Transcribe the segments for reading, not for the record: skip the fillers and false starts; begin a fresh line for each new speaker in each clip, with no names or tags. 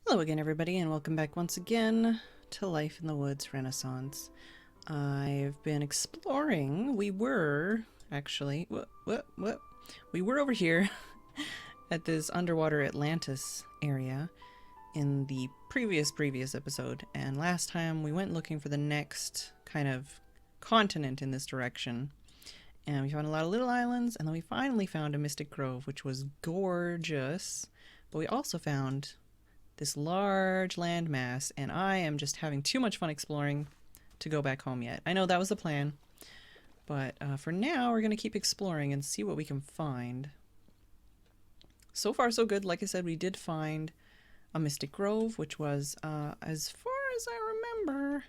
Hello again, everybody, and welcome back once again to Life in the Woods Renaissance. I've been exploring. We were actually, we were over here at this underwater Atlantis area in the previous episode, and last time we went looking for the next kind of continent in this direction, and we found a lot of little islands, and then we finally found a mystic grove, which was gorgeous, but we also found this large landmass, and I am just having too much fun exploring to go back home yet. I know that was the plan, but for now we're going to keep exploring and see what we can find. So far so good. Like I said, we did find a mystic grove, which was, as far as I remember,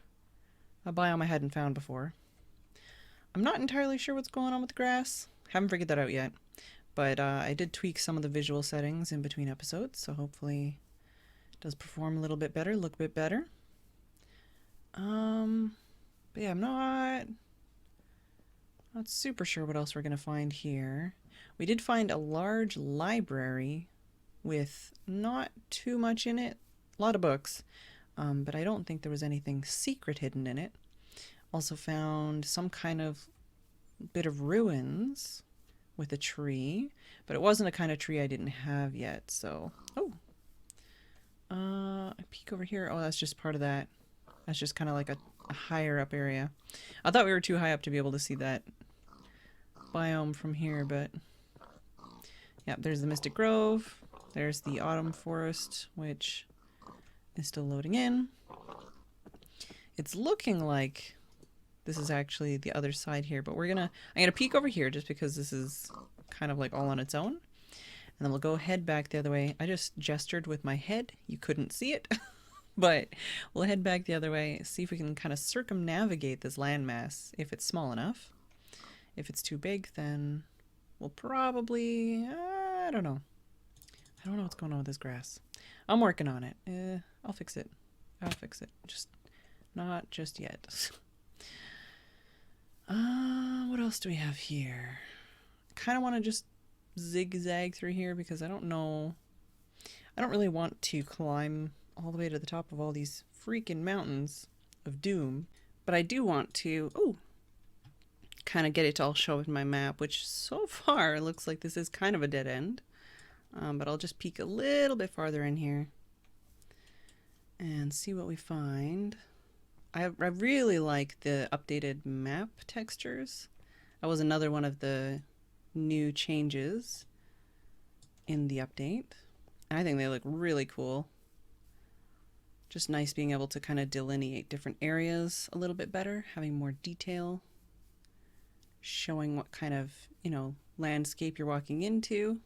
a biome I hadn't found before. I'm not entirely sure what's going on with the grass. Haven't figured that out yet, but I did tweak some of the visual settings in between episodes, so hopefully does perform a little bit better, look a bit better. But yeah, I'm not super sure what else we're gonna find here. We did find a large library with not too much in it, a lot of books, but I don't think there was anything secret hidden in it. Also found some kind of bit of ruins with a tree, but it wasn't a kind of tree I didn't have yet, so I peek over here. Oh, that's just part of that. That's just kind of like a higher up area. I thought we were too high up to be able to see that biome from here, but yeah, there's the Mystic Grove. There's the Autumn Forest, which is still loading in. It's looking like this is actually the other side here, but I'm gonna peek over here just because this is kind of like all on its own. And then we'll go head back the other way. I just gestured with my head. You couldn't see it. But we'll head back the other way, see if we can kind of circumnavigate this landmass if it's small enough. If it's too big, then we'll probably... I don't know. I don't know what's going on with this grass. I'm working on it. I'll fix it. I'll fix it. Just not just yet. What else do we have here? I kind of want to just zigzag through here because I don't really want to climb all the way to the top of all these freaking mountains of doom, but I do want to kind of get it to all show up in my map, which so far it looks like this is kind of a dead end, but I'll just peek a little bit farther in here and see what we find. I really like the updated map textures. That was another one of the new changes in the update. I think they look really cool. Just nice being able to kind of delineate different areas a little bit better, having more detail, showing what kind of, landscape you're walking into.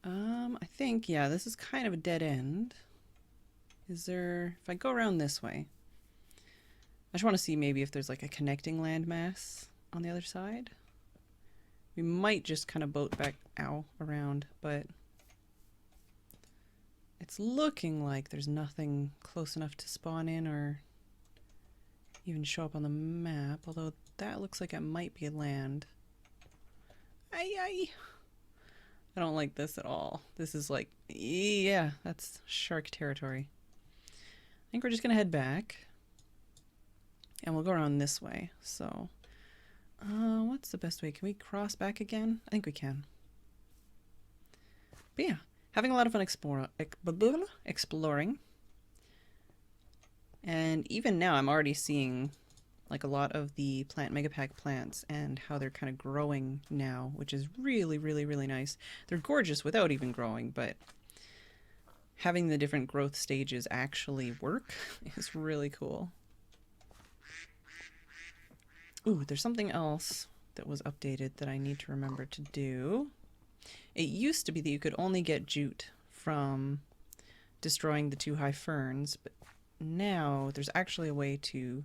I think, yeah, this is kind of a dead end. If I go around this way, I just want to see maybe if there's like a connecting landmass on the other side. We might just kind of boat back around, but it's looking like there's nothing close enough to spawn in or even show up on the map, although that looks like it might be land. I don't like this at all. This is like, yeah, that's shark territory. I think we're just gonna head back and we'll go around this way. So what's the best way? Can we cross back again? I think we can. But yeah, having a lot of fun exploring. And even now I'm already seeing like a lot of the plant megapack plants and how they're kind of growing now, which is really, really, really nice. They're gorgeous without even growing, but having the different growth stages actually work is really cool. Ooh, there's something else that was updated that I need to remember to do. It used to be that you could only get jute from destroying the 2 high ferns, but now there's actually a way to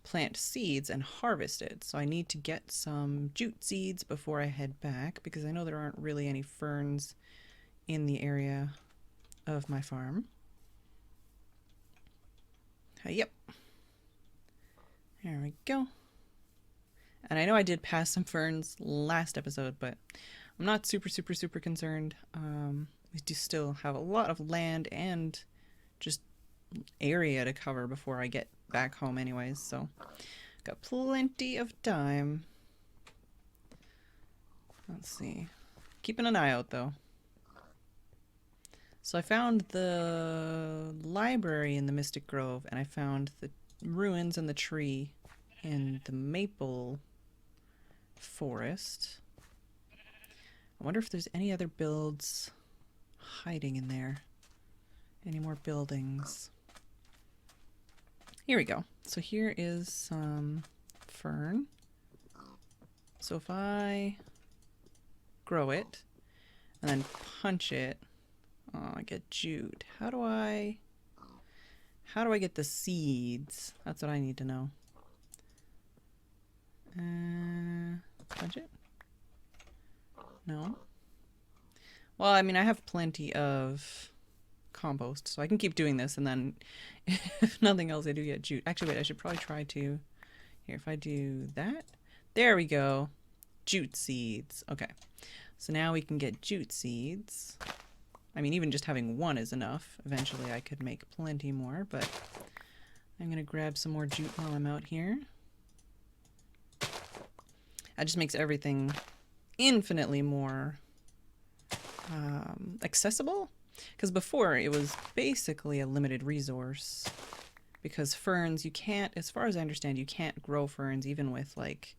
plant seeds and harvest it. So I need to get some jute seeds before I head back because I know there aren't really any ferns in the area of my farm. Yep. There we go. And I know I did pass some ferns last episode, but I'm not super concerned. We do still have a lot of land and just area to cover before I get back home anyways, so got plenty of time. Let's see. Keeping an eye out though. So I found the library in the Mystic Grove, and I found the ruins and the tree in the maple forest. I wonder if there's any other builds hiding in there. Any more buildings? Here we go. So here is some fern. So if I grow it and then punch it, oh, I get jute. How do I get the seeds? That's what I need to know. Punch it? No. Well, I mean, I have plenty of compost, so I can keep doing this, and then if nothing else, I do get jute. Actually, wait, I should probably try to... Here, if I do that... There we go. Jute seeds. Okay. So now we can get jute seeds. I mean, even just having one is enough. Eventually I could make plenty more, but I'm going to grab some more jute while I'm out here. That just makes everything infinitely more accessible. Because before it was basically a limited resource. Because ferns, you can't, as far as I understand, you can't grow ferns even with like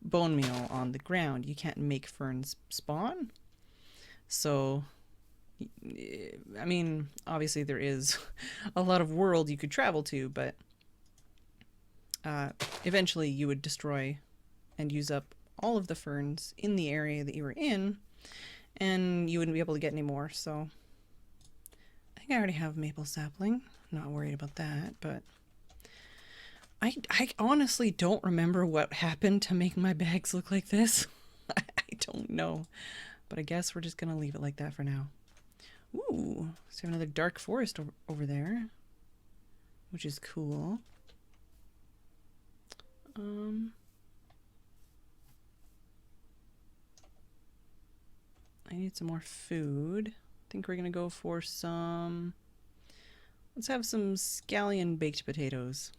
bone meal on the ground. You can't make ferns spawn. So, I mean, obviously there is a lot of world you could travel to, but eventually you would destroy and use up all of the ferns in the area that you were in, and you wouldn't be able to get any more. So I think I already have maple sapling. I'm not worried about that, but I honestly don't remember what happened to make my bags look like this. I don't know, but I guess we're just gonna leave it like that for now. Ooh, so we have another dark forest over there, which is cool. I need some more food. I think we're gonna go for some... Let's have some scallion baked potatoes.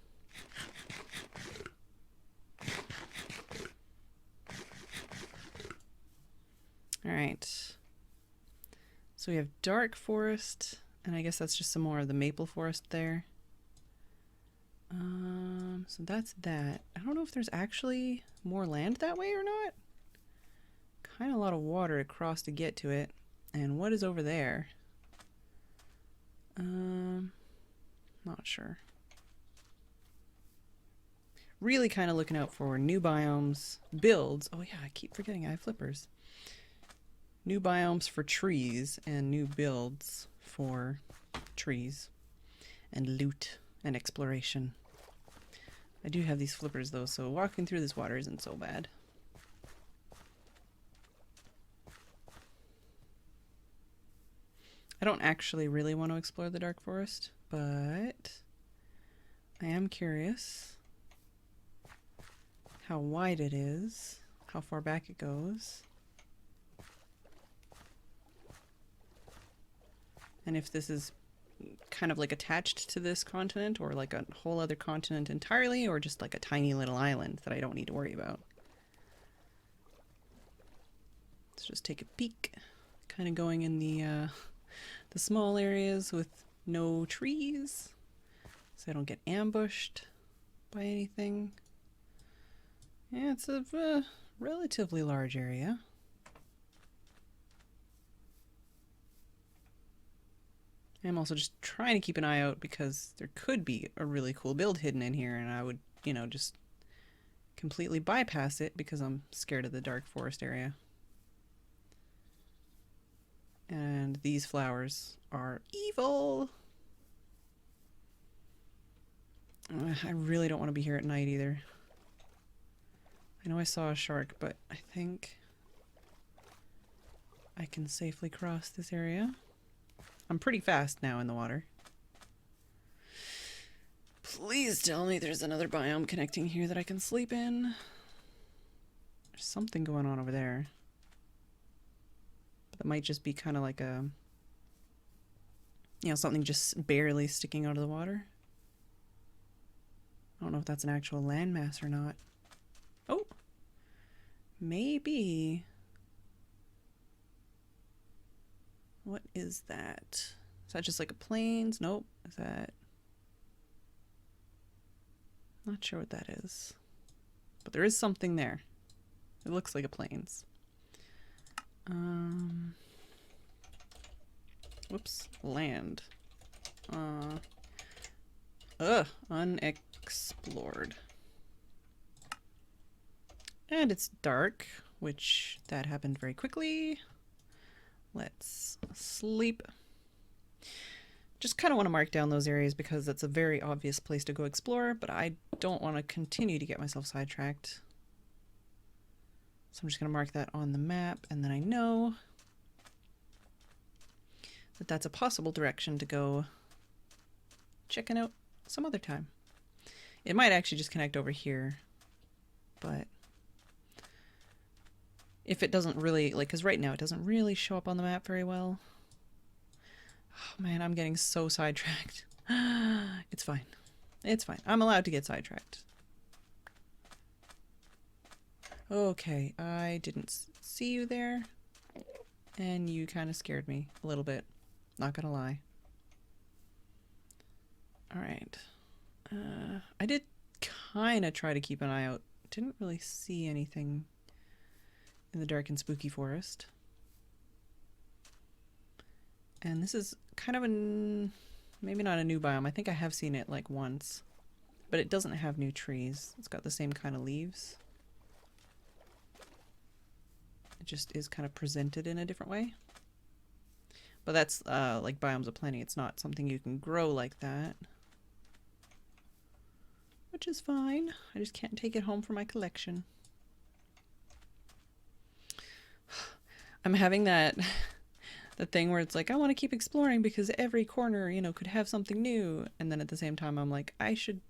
Alright. So we have dark forest, and I guess that's just some more of the maple forest there. So that's that. I don't know if there's actually more land that way or not. Kind of a lot of water to cross to get to it. And what is over there? Not sure. Really kind of looking out for new biomes, builds. Oh yeah, I keep forgetting I have flippers. New biomes for trees and new builds for trees and loot and exploration. I do have these flippers though, so walking through this water isn't so bad. I don't actually really want to explore the dark forest, but I am curious how wide it is, how far back it goes, and if this is kind of like attached to this continent or like a whole other continent entirely, or just like a tiny little island that I don't need to worry about. Let's just take a peek. Kind of going in the small areas with no trees, so I don't get ambushed by anything. Yeah, it's a relatively large area. I'm also just trying to keep an eye out because there could be a really cool build hidden in here, and I would, you know, just completely bypass it because I'm scared of the dark forest area. And these flowers are evil. I really don't want to be here at night either. I know I saw a shark, but I think I can safely cross this area. I'm pretty fast now in the water. Please tell me there's another biome connecting here that I can sleep in. There's something going on over there. But that might just be kind of like a, you know, something just barely sticking out of the water. I don't know if that's an actual landmass or not. Oh, maybe. What is that? Is that just like a plains? Nope. Is that? Not sure what that is. But there is something there. It looks like a plains. Whoops. Land. Unexplored. And it's dark, which that happened very quickly. Let's sleep. Just kind of want to mark down those areas because that's a very obvious place to go explore, but I don't want to continue to get myself sidetracked. So I'm just going to mark that on the map, and then I know that that's a possible direction to go checking out some other time. It might actually just connect over here, but if it doesn't really, like, because right now it doesn't really show up on the map very well. Oh man, I'm getting so sidetracked. It's fine. It's fine. I'm allowed to get sidetracked. Okay, I didn't see you there, and you kind of scared me a little bit. Not gonna lie. Alright. I did kind of try to keep an eye out. Didn't really see anything in the dark and spooky forest. And this is kind of a, maybe not a new biome. I think I have seen it like once, but it doesn't have new trees. It's got the same kind of leaves. It just is kind of presented in a different way. But that's like biomes of plenty. It's not something you can grow like that, which is fine. I just can't take it home for my collection. I'm having that the thing where it's like, I want to keep exploring because every corner, you know, could have something new. And then at the same time, I'm like, I should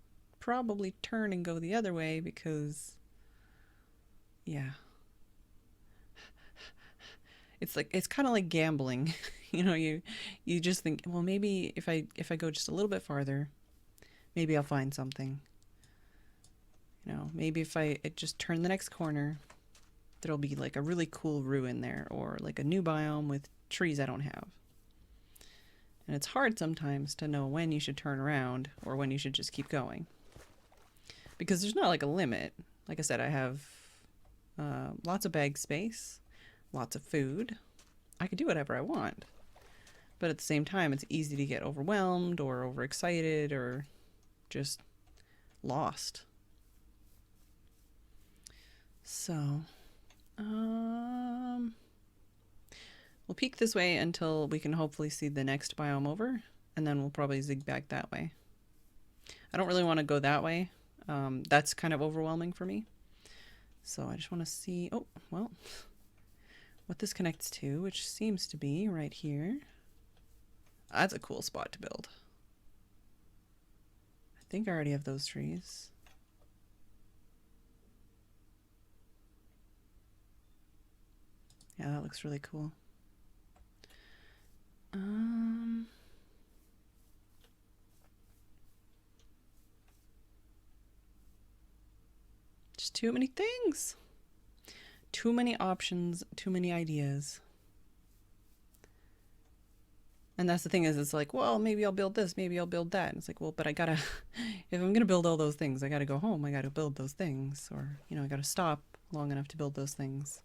probably turn and go the other way because, yeah. It's like, it's kind of like gambling. You know, you just think, well, maybe if I go just a little bit farther, maybe I'll find something. You know, maybe if I just turn the next corner, there'll be like a really cool ruin there, or like a new biome with trees I don't have. And it's hard sometimes to know when you should turn around or when you should just keep going, because there's not like a limit. Like I said, I have lots of bag space, lots of food. I could do whatever I want, but at the same time, it's easy to get overwhelmed or overexcited or just lost. So we'll peek this way until we can hopefully see the next biome over, and then we'll probably zigzag that way. I don't really want to go that way. That's kind of overwhelming for me. So I just want to see, oh, well, what this connects to, which seems to be right here. That's a cool spot to build. I think I already have those trees. Yeah, that looks really cool. Just too many things. Too many options, too many ideas. And that's the thing is, it's like, well, maybe I'll build this, maybe I'll build that. And it's like, well, but I gotta, if I'm gonna build all those things, I gotta go home, I gotta build those things. Or, you know, I gotta stop long enough to build those things.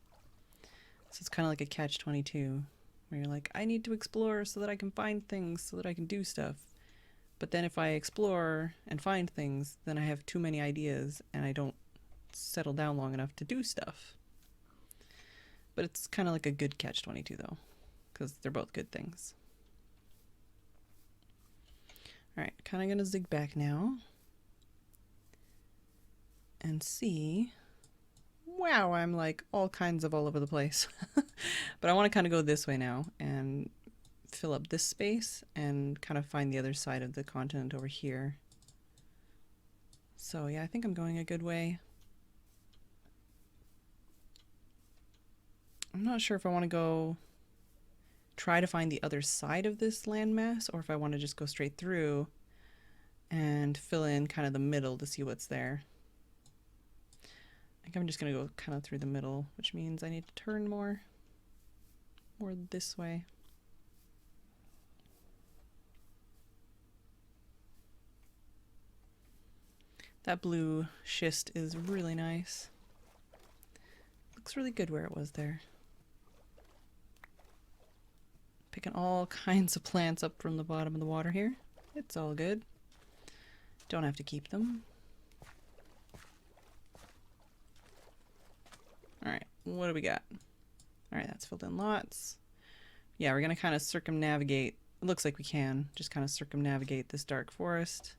So it's kind of like a catch-22, where you're like, I need to explore so that I can find things, so that I can do stuff. But then if I explore and find things, then I have too many ideas and I don't settle down long enough to do stuff. But it's kind of like a good catch-22 though, because they're both good things. Alright, kind of going to zig back now and see. Wow, I'm like all kinds of all over the place. But I want to kind of go this way now and fill up this space and kind of find the other side of the continent over here. So yeah, I think I'm going a good way. I'm not sure if I want to go try to find the other side of this landmass, or if I want to just go straight through and fill in kind of the middle to see what's there. I think I'm just going to go kind of through the middle, which means I need to turn more this way. That blue schist is really nice. Looks really good where it was there. Picking all kinds of plants up from the bottom of the water here. It's all good. Don't have to keep them. Alright, what do we got? Alright, that's filled in lots. Yeah, we're going to kind of circumnavigate. It looks like we can just kind of circumnavigate this dark forest.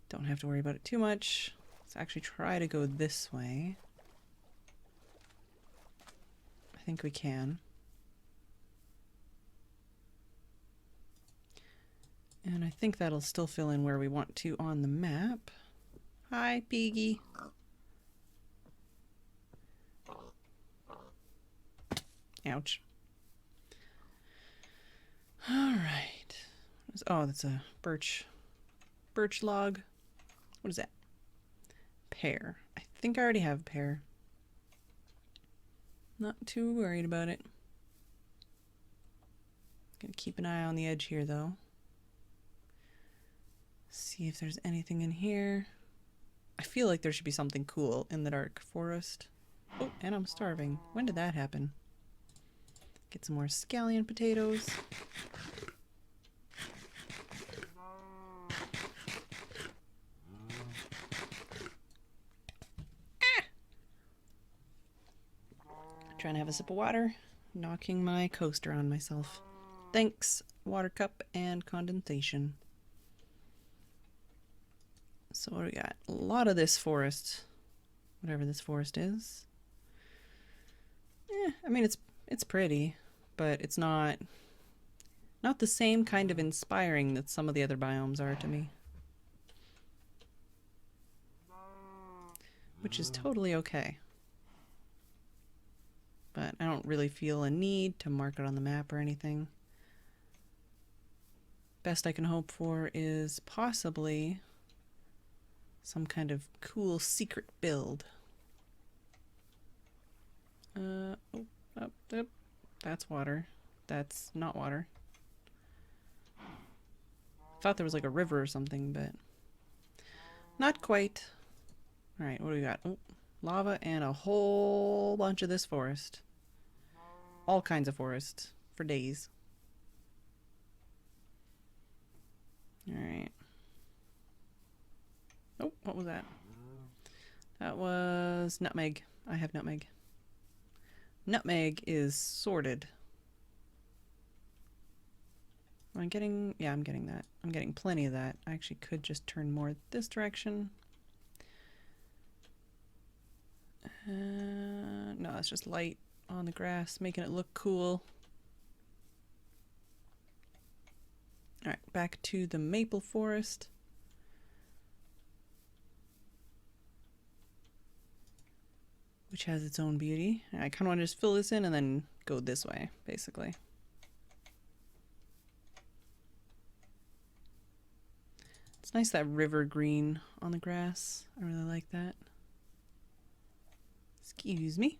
Don't have to worry about it too much. Let's actually try to go this way. I think we can. And I think that'll still fill in where we want to on the map. Hi, Piggy. Ouch. Alright. Oh, that's a birch log. What is that? Pear. I think I already have pear. Not too worried about it. Gonna keep an eye on the edge here though. See if there's anything in here. I feel like there should be something cool in the dark forest. Oh, and I'm starving. When did that happen? Get some more scallion potatoes. Trying to have a sip of water, knocking my coaster on myself. Thanks, water cup and condensation. So what do we got? A lot of this forest, whatever this forest is. I mean it's pretty, but it's not the same kind of inspiring that some of the other biomes are to me. Which is totally okay. But I don't really feel a need to mark it on the map or anything. Best I can hope for is possibly some kind of cool secret build. Oh, that's water. That's not water. Thought there was like a river or something, but not quite. Alright, what do we got? Oh, lava and a whole bunch of this forest. All kinds of forest for days. Alright. Oh, what was that? That was nutmeg. I have nutmeg. Nutmeg is sorted. Am I getting... Yeah, I'm getting that. I'm getting plenty of that. I actually could just turn more this direction. No, it's just light on the grass, making it look cool. Alright, back to the maple forest. Which has its own beauty. I kind of want to just fill this in and then go this way, basically. It's nice that river green on the grass. I really like that. Excuse me.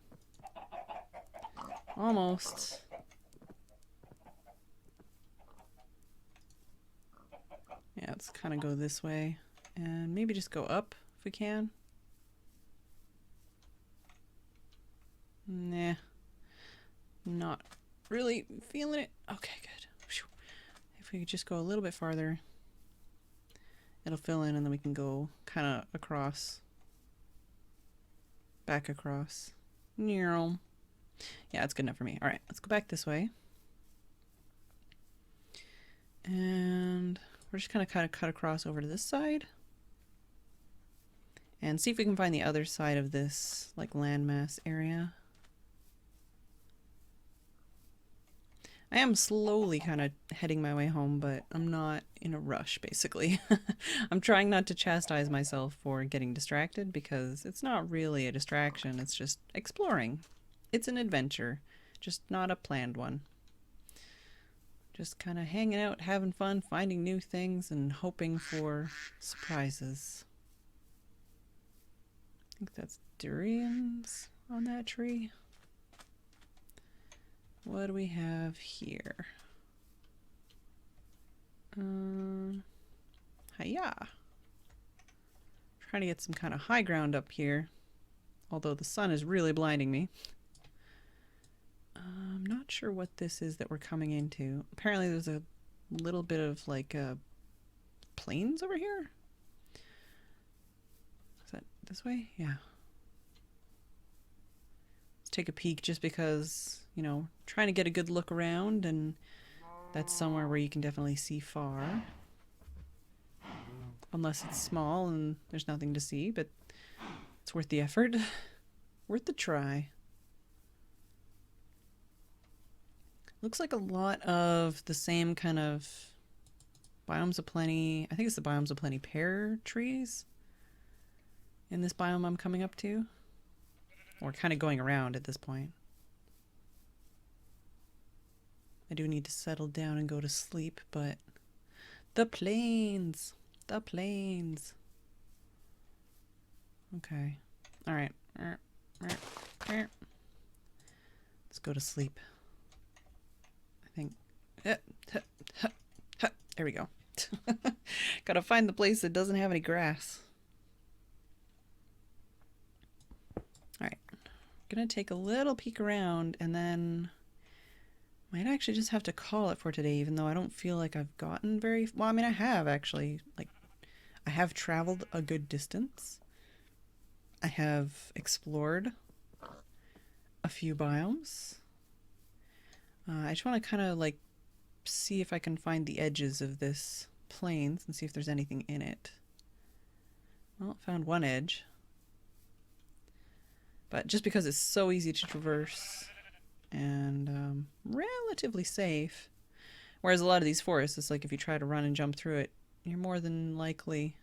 Almost. Yeah, let's kind of go this way. And maybe just go up if we can. Nah. Not really feeling it. Okay, good. If we could just go a little bit farther, it'll fill in and then we can go kind of across. Back across. Yeah, that's good enough for me. Alright, let's go back this way. And we're just kind of cut across over to this side. And see if we can find the other side of this, like, landmass area. I am slowly kind of heading my way home, but I'm not in a rush, basically. I'm trying not to chastise myself for getting distracted, because it's not really a distraction, it's just exploring. It's an adventure, just not a planned one. Just kind of hanging out, having fun, finding new things, and hoping for surprises. I think that's durians on that tree. What do we have here? Hiya! Trying to get some kind of high ground up here. Although the sun is really blinding me. I'm not sure what this is that we're coming into. Apparently there's a little bit of like plains over here. Is that this way? Yeah. Let's take a peek just because, you know, trying to get a good look around, and that's somewhere where you can definitely see far. Unless it's small and there's nothing to see, but it's worth the effort. Worth the try. Looks like a lot of the same kind of biomes of plenty. I think it's the biomes of plenty pear trees in this biome I'm coming up to. Or kind of going around at this point. I do need to settle down and go to sleep, but the plains. The plains. Okay. All right. Let's go to sleep. I think. There we go. Gotta find the place that doesn't have any grass. Alright. Gonna take a little peek around and then might actually just have to call it for today, even though I don't feel like I've gotten very... Well, I mean, I have actually. Like, I have traveled a good distance. I have explored a few biomes. I just want to kind of like see if I can find the edges of this plains and see if there's anything in it. Well, found one edge. But just because it's so easy to traverse and relatively safe. Whereas a lot of these forests, it's like if you try to run and jump through it, you're more than likely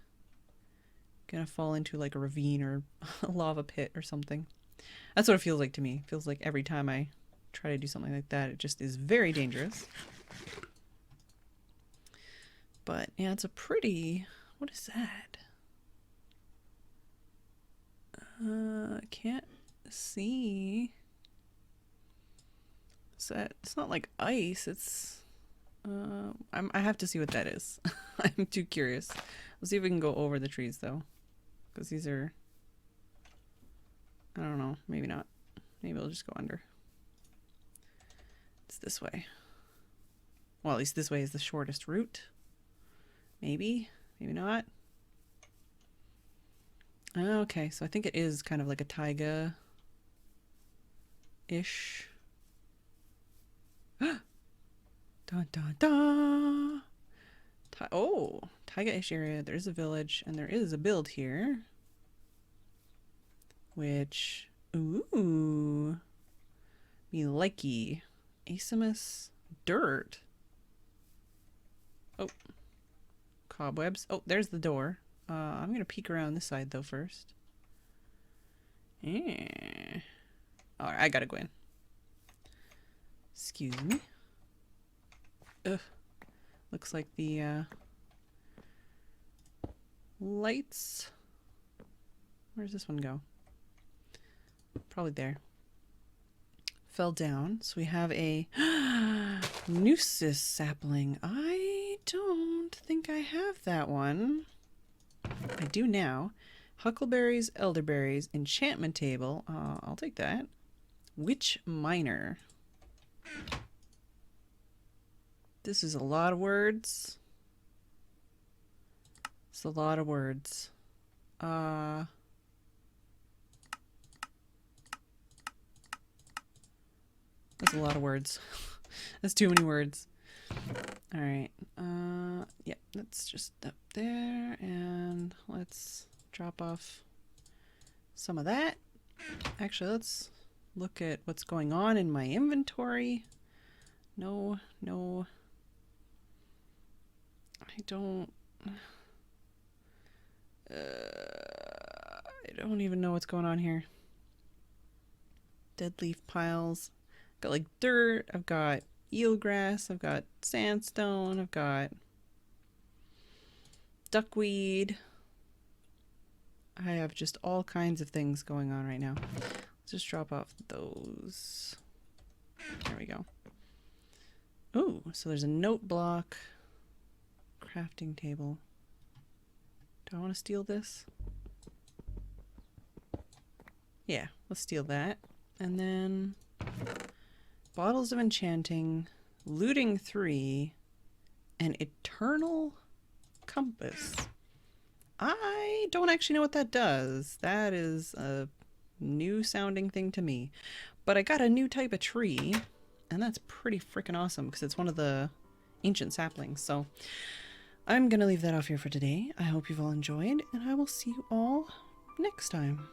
gonna fall into like a ravine or a lava pit or something. That's what it feels like to me. It feels like every time I try to do something like that, it just is very dangerous. But yeah, it's a pretty... What is that? Can't see. Is that... It's not like ice. It's... I have to see what that is. I'm too curious. Let's see if we can go over the trees though, because these are... I don't know. Maybe not. Maybe I'll just go under. It's this way. Well, at least this way is the shortest route. Maybe. Maybe not. Okay, so I think it is kind of like a taiga-ish. Dun dun dun! Oh! Taiga-ish area. There is a village, and there is a build here. Which... Ooh! Me likey. Asemus dirt. Oh. Cobwebs. Oh, there's the door. I'm gonna peek around this side though first. Yeah. Alright, I gotta go in. Excuse me. Ugh. Looks like the lights. Where's this one go? Probably there. Fell down. So we have a Noosis sapling. I don't think I have that one. I do now. Huckleberries, elderberries, enchantment table. I'll take that. Witch miner. This is a lot of words. It's a lot of words. That's a lot of words. That's too many words. Alright. Yeah, that's just up there. And let's drop off some of that. Actually, let's look at what's going on in my inventory. No. I don't even know what's going on here. Dead leaf piles. Got like dirt. I've got eelgrass, I've got sandstone, I've got duckweed. I have just all kinds of things going on right now. Let's just drop off those. There we go. Ooh, so there's a note block, crafting table. Do I want to steal this? Yeah, let's steal that. And then bottles of enchanting, looting 3, and eternal compass. I don't actually know what that does. That is a new sounding thing to me. But I got a new type of tree, and that's pretty freaking awesome because it's one of the ancient saplings. So I'm going to leave that off here for today. I hope you've all enjoyed, and I will see you all next time.